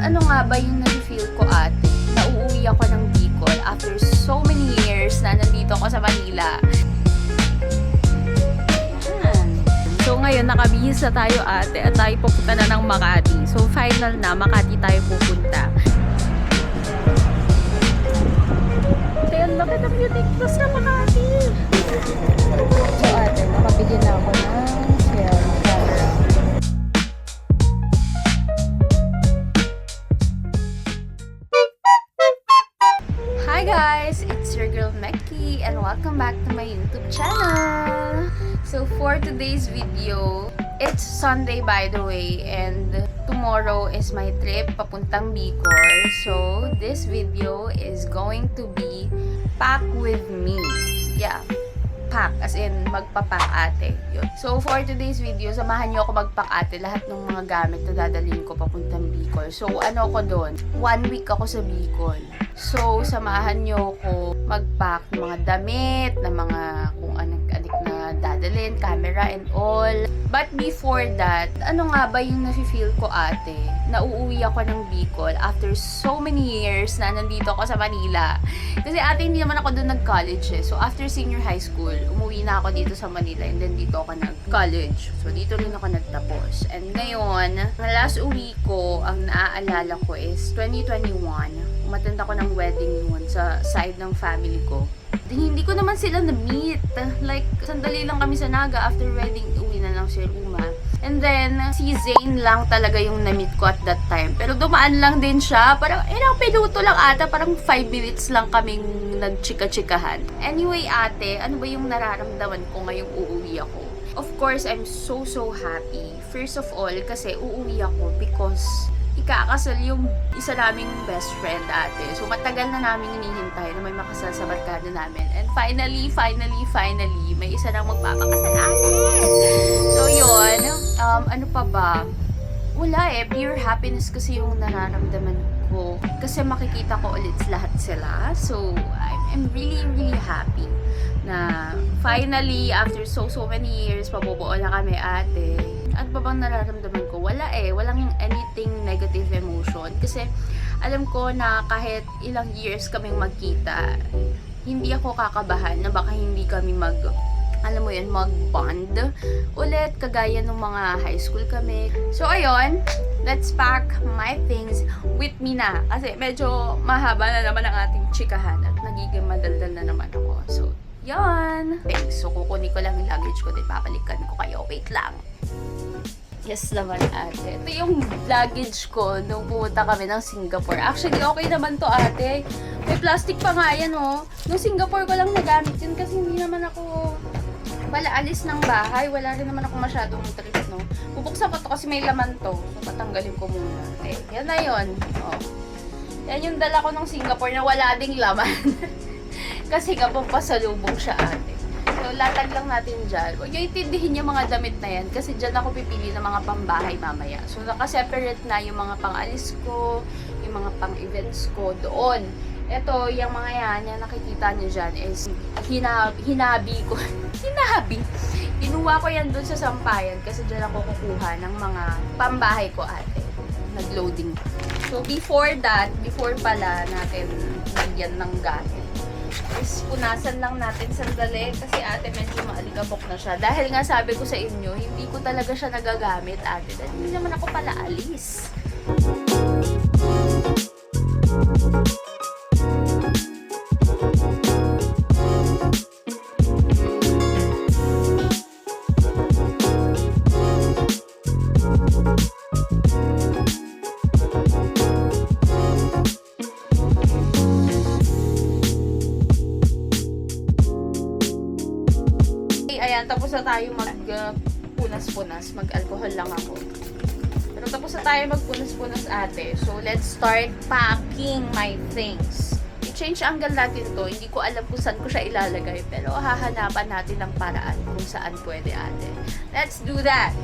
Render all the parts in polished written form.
ano nga ba yung nag-feel ko ate? Nauuwi ako ng Bicol after so many years na nandito ako sa Manila. So ngayon nakabihis na tayo ate at tayo pupunta na ng Makati. So final na, Makati tayo pupunta. Ang laki ng Unique Plus na Makati. So ate, nakabili na ako ng film camera. Hi guys! It's your girl Mekki and welcome back to my YouTube channel! So for today's video, it's Sunday by the way and tomorrow is my trip papuntang Bicol. So this video is going to be pack with me. Yeah, pack as in magpapack ate. Yun. So for today's video, samahan niyo ako magpack ate lahat ng mga gamit na dadalhin ko papuntang Bicol. So ano ko doon? 1 week ako sa Bicol. So samahan niyo ako magpack ng mga damit, na mga kung anik-anik na dadalhin, camera and all. But before that, ano nga ba yung nafe-feel ko ate? Nauuwi ako ng Bicol after so many years na nandito ako sa Manila. Kasi ate, hindi naman ako doon nag-college eh. So after senior high school, umuwi na ako dito sa Manila and then dito ako nag-college. So dito rin ako nagtapos. And ngayon, ang last uwi ko, ang naaalala ko is 2021. Umattend ako ng wedding noon sa side ng family ko. Hindi ko naman sila na-meet. Like, sandali lang kami sa Naga after wedding, uwi na lang si Ruma. And then, si Zane lang talaga yung na-meet ko at that time. Pero dumaan lang din siya. Parang, ilang minuto lang ata. Parang 5 minutes lang kaming nagchika-chikahan. Anyway, ate, ano ba yung nararamdaman ko ngayong uuwi ako? Of course, I'm so happy. First of all, kasi uuwi ako because ikakasal yung isa naming best friend ate. So, matagal na namin hinihintay na may makasal sa barkada namin. And finally, may isa nang magpapakasal ate. So, yun. Ano pa ba? Wala eh. Pure happiness kasi yung nararamdaman ko. Kasi makikita ko ulit lahat sila. So, I'm really happy na finally, after so many years, pabubuo na kami ate. Ano ba bang nararamdaman ko? Wala eh. Walang anything negative emotion. Kasi alam ko na kahit ilang years kaming magkita, hindi ako kakabahan na baka hindi kami mag-bond ulit kagaya ng mga high school kami. So ayun, let's pack my things with me na. Kasi medyo mahaba na naman ang ating chikahan at nagiging madaldal na naman ako. So, yan. Thanks. So, kukunin ko lang yung luggage ko. Then, papalikan ko kayo. Wait lang. Yes naman ate. Ito yung luggage ko nung pumunta kami ng Singapore. Actually, okay naman to ate. May plastic pa nga yan oh. Nung Singapore ko lang nagamit yun kasi hindi naman ako alis ng bahay. Wala rin naman ako masyadong trip, no? Bubuksan ko to kasi may laman to. So, patanggalin ko muna. Okay, yan na yun. Oh. Yan yung dala ko ng Singapore na wala ding laman. Kasi kapag pasalubong siya ate. So, latag lang natin dyan. Huwag yung itindihin yung mga damit na yan kasi dyan ako pipili ng mga pambahay mamaya. So, nakaseparate na yung mga pang-alis ko, yung mga pang-events ko doon. Ito, yung mga yan, yung nakikita nyo dyan is hinabi ko. Hinabi. Inuwa ko yan doon sa sampayan kasi dyan ako kukuha ng mga pambahay ko ate. Nag-loading. So, before pala natin lagyan ng gamit, is punasan lang natin sandali kasi ate medyo maalikabok na siya. Dahil nga sabi ko sa inyo, hindi ko talaga siya nagagamit ate. Dahil hindi naman ako pala alis. Ayan, tapos na tayo mag-punas-punas. Mag-alcohol lang ako. Pero tapos na tayo mag-punas-punas ate. So, let's start packing my things. I-change angle natin to. Hindi ko alam kung saan ko siya ilalagay. Pero hahanapan natin ng paraan kung saan pwede ate. Let's do that!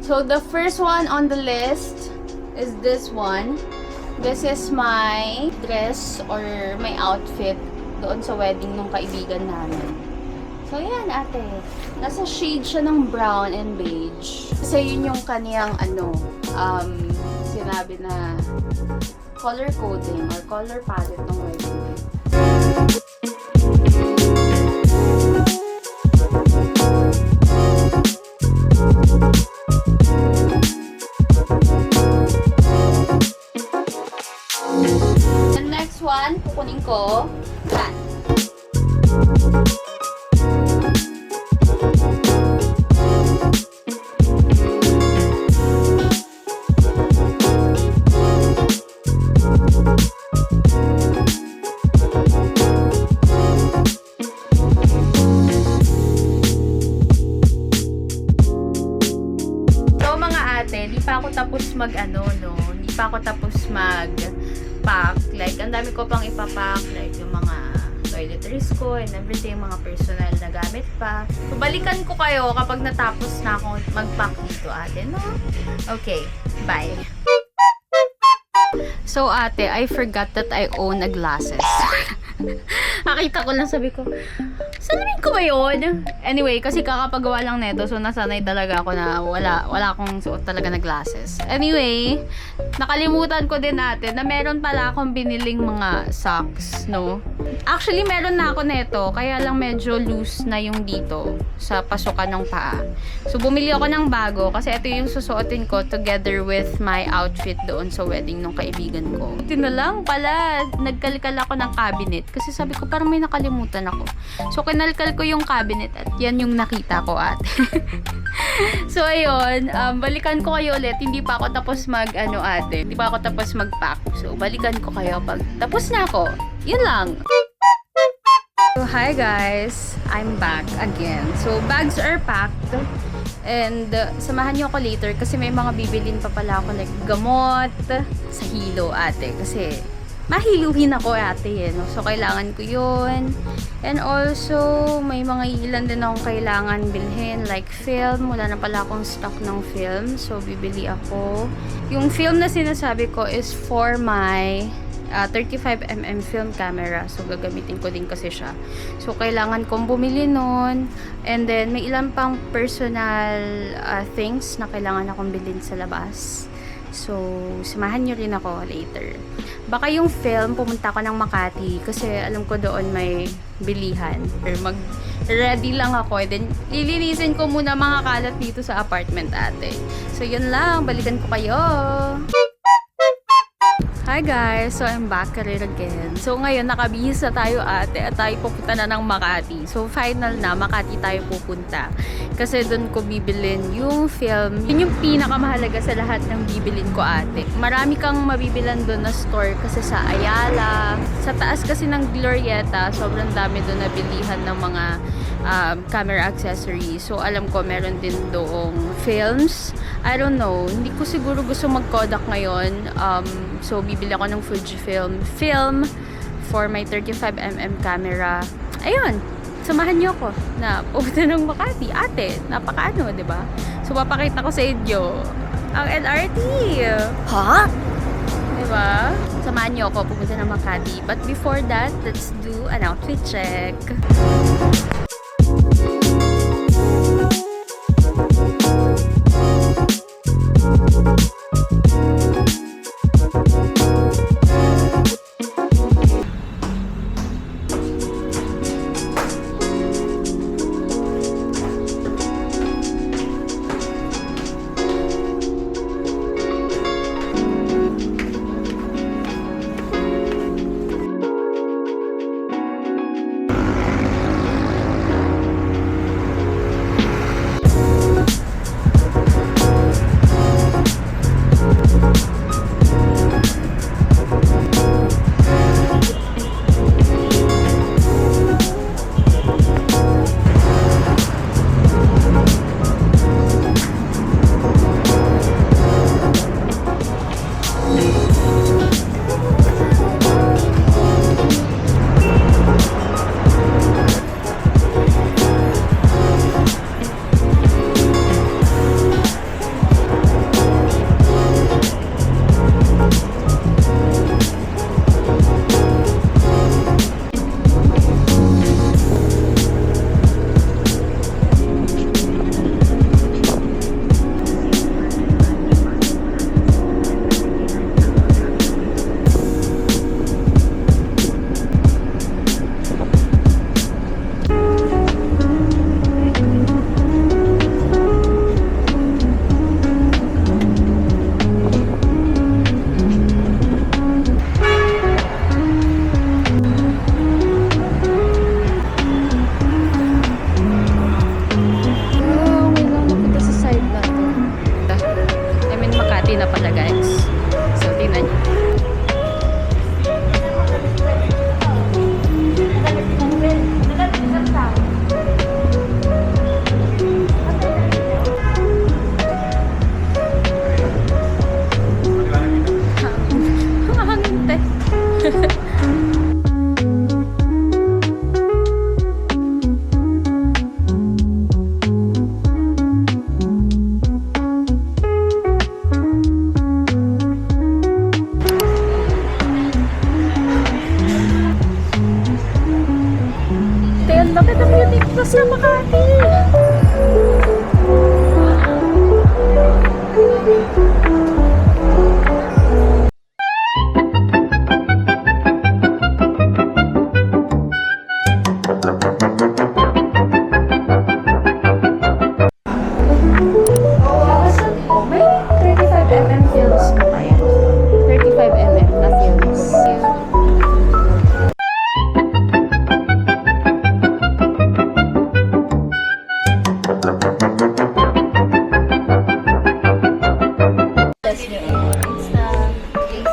So the first one on the list is this one. This is my dress or my outfit doon sa wedding nung kaibigan namin. So, yan, ate. Nasa shade siya ng brown and beige. Kasi yun yung kaniyang, sinabi na color coding or color palette ng wedding. The next one, kukunin ko. Yan. Di pa ako tapos hindi pa ako tapos mag-pack. Like, ang dami ko pang ipapack. Like, yung mga toiletries ko and everything, mga personal na gamit pa. So, balikan ko kayo kapag natapos na akong mag-pack dito, ate, no? Okay, bye. So, ate, I forgot that I own a glasses. Nakita ko lang, sabi ko, salamin ko ba yun? Anyway, kasi kakapagawa lang neto, so nasanay talaga ako na wala akong suot talaga na glasses. Anyway, nakalimutan ko din natin na meron pala akong biniling mga socks, no? Actually, meron na ako neto, kaya lang medyo loose na yung dito sa pasukan ng paa. So, bumili ako ng bago kasi ito yung susuotin ko together with my outfit doon sa wedding ng kaibigan ko. Ito na lang pala, nagkalkal ako ng cabinet kasi sabi ko parang may nakalimutan ako. So, kinalkal ko yung cabinet at yan yung nakita ko, ate. So, ayun, balikan ko kayo ulit. Hindi pa ako tapos ate. Hindi pa ako tapos mag-pack. So, balikan ko kayo pag tapos na ako. Yun lang. So, hi guys! I'm back again. So, bags are packed. And, samahan niyo ako later kasi may mga bibilin pa pala ako like gamot sa hilo, ate. Kasi, mahiluhin ako, ate, no? So, kailangan ko yun. And also, may mga ilan din akong kailangan bilhin like film. Wala na pala akong stock ng film. So, bibili ako. Yung film na sinasabi ko is for my 35mm film camera. So, gagamitin ko din kasi siya. So, kailangan kong bumili nun. And then, may ilan pang personal things na kailangan akong bilhin sa labas. So, samahan nyo rin ako later. Baka yung film, pumunta ko ng Makati kasi alam ko doon may bilihan. Or mag-ready lang ako. And then, lilinisin ko muna mga kalat dito sa apartment, ate. So, yun lang. Balikan ko kayo. Hi guys! So, I'm back again. So, ngayon, nakabihis na tayo, ate, at tayo pupunta na ng Makati. So, final na, Makati tayo pupunta. Kasi doon ko bibilin yung film. Yun yung pinakamahalaga sa lahat ng bibilin ko, ate. Marami kang mabibilan doon na store kasi sa Ayala. Sa taas kasi ng Glorieta, sobrang dami doon na bilihan ng mga camera accessories. So, alam ko, meron din doong films. I don't know. Hindi ko siguro gusto mag-Kodak ngayon. So, bibili ako ng Fujifilm film for my 35mm camera. Ayun. Samahan niyo ako na pupunta ng Makati. Ate, napakaano, diba? So, papakita ko sa inyo ang LRT. Ha? Diba? Samahan niyo ako pupunta ng Makati. But before that, let's do an outfit check. Tel, bakit ang unique pa sa Makati? May 35mm films mo kaya? 35mm na films.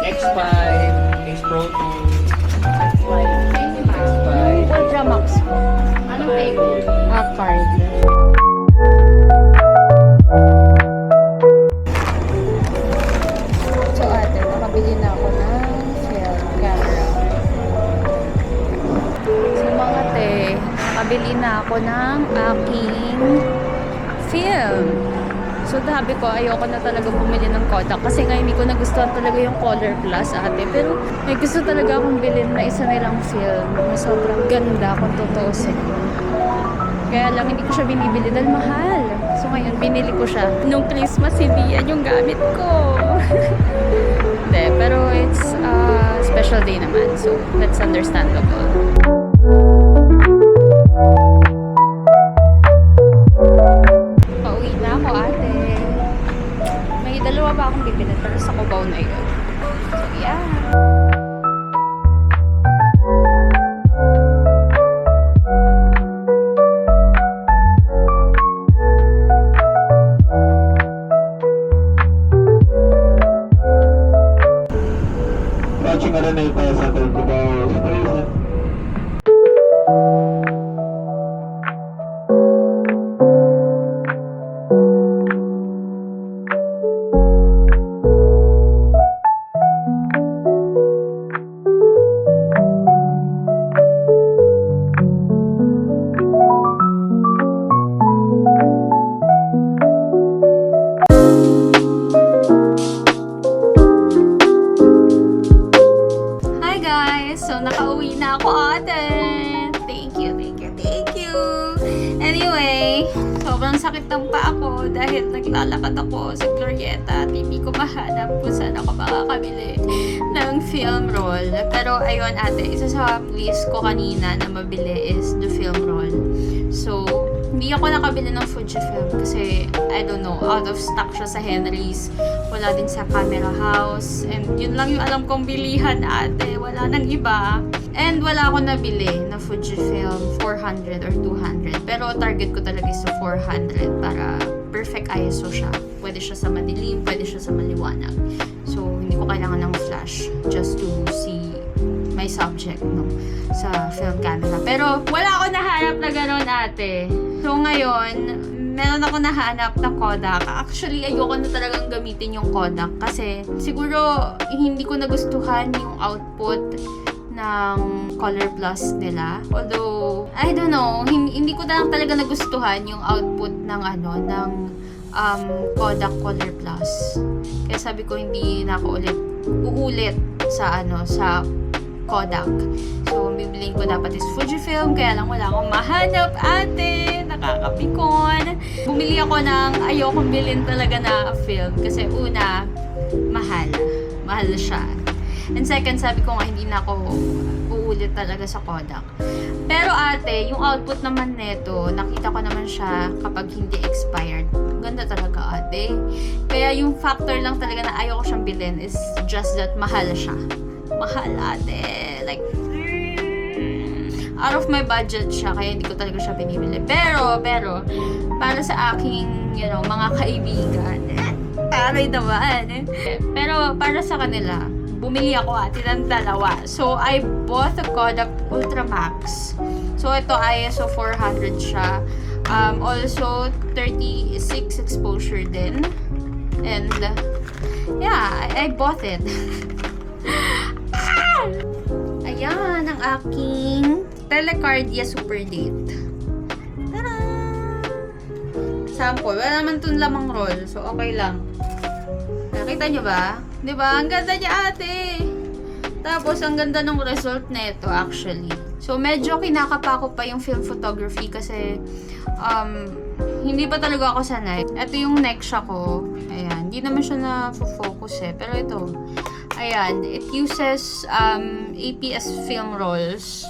X5, X Pro 2, Ultra Max po. Anong payment? Card. So ate, nakabili na ako ng film camera. So mga te, nakabili na ako ng aking film. So sabi ko, ayoko na talaga bumili ng Kodak kasi nga hindi ko nagustuhan talaga yung Color Plus ate. Pero may gusto talaga akong bilhin na isa nilang film na sobrang ganda kung tutuusin. Kaya lang hindi ko siya binibili dahil mahal. So ngayon, binili ko siya. Nung Christmas, hindi yan yung gamit ko. Hindi, pero it's a special day naman. So that's understandable. Pauwi na ako ate. May dalawa pa akong bibili pero sa Cubao na yun. So yeah. Watching Araneta sa Cubao Station. Hi guys! So nakauwi na ako ate. Thank you. Anyway, sobrang sakit ng paa ko dahil naglalakad ako sa Glorieta at hindi ko mahanap kung saan ako makakabili ng film roll. Pero ayun ate, isa sa list ko kanina na mabili is the film roll. So, hindi ako nakabili ng Fujifilm kasi, I don't know, out of stock siya sa Henry's. Wala din sa Camera House. And yun lang yung alam kong bilihan ate. Wala nang iba. And wala akong nabili na Fujifilm 400 or 200. Pero target ko talaga is sa 400 para perfect ISO siya. Pwede siya sa madilim, pwede siya sa maliwanag. So, hindi ko kailangan ng flash just to see my subject, no, sa film camera. Pero wala ako nahanap na gano'n ate. So, ngayon, meron ako nahanap na Kodak. Actually, ayoko na talagang gamitin yung Kodak kasi siguro hindi ko nagustuhan yung output ng Color Plus nila. Although, I don't know, hindi ko na lang talaga nagustuhan yung output ng Kodak Color Plus. Kaya sabi ko hindi na ako uulit sa Kodak. So, bibiliin ko dapat is Fujifilm, kaya lang wala akong mahanap ate. Nakakapikon. Bumili ako ng ayokong bilhin talaga na film kasi una, mahal. Mahal siya. And second, sabi ko nga, hindi na ako uulit talaga sa Kodak. Pero ate, yung output naman neto, nakita ko naman siya kapag hindi expired. Ganda talaga ate. Kaya yung factor lang talaga na ayoko siyang bilhin is just that mahal siya. Mahal ate. Like, out of my budget siya, kaya hindi ko talaga siya binibili. Pero, para sa aking, mga kaibigan, taray naman. Pero, para sa kanila, bumili ako ate ng dalawa. So, I bought a Kodak Ultra Max. So, ito ISO 400 siya. Also, 36 exposure din. And, yeah, I bought it. aking Telecardia Super Date. Tara! Sample. Wala naman itong lamang roll. So, okay lang. Nakita nyo ba? Diba? Ang ganda niya, ate! Tapos, ang ganda ng result nito actually. So, medyo kinakapa ko pa yung film photography kasi hindi pa talaga ako sanay. Ito yung Nexia ko. Ayan. Hindi naman siya na-focus eh. Pero ito. Ayan. It uses APS film rolls.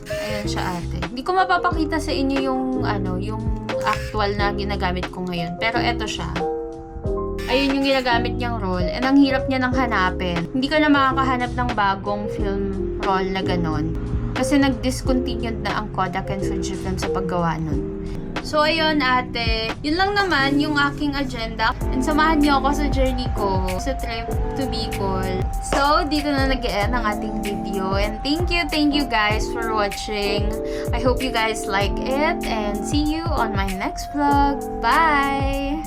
Ayan siya, ate. Hindi ko mapapakita sa inyo yung yung actual na ginagamit ko ngayon. Pero ito siya. Ayun yung ginagamit niyang roll. And ang hirap niya nang hanapin. Hindi ka na makakahanap ng bagong film roll na ganon. Kasi nag-discontinued na ang Kodak and Fujifilm sa paggawa nun. So, ayun ate. Yun lang naman yung aking agenda. And samahan niyo ako sa journey ko sa trip to Bicol. So, dito na nag-end ang ating video. And thank you guys for watching. I hope you guys like it. And see you on my next vlog. Bye!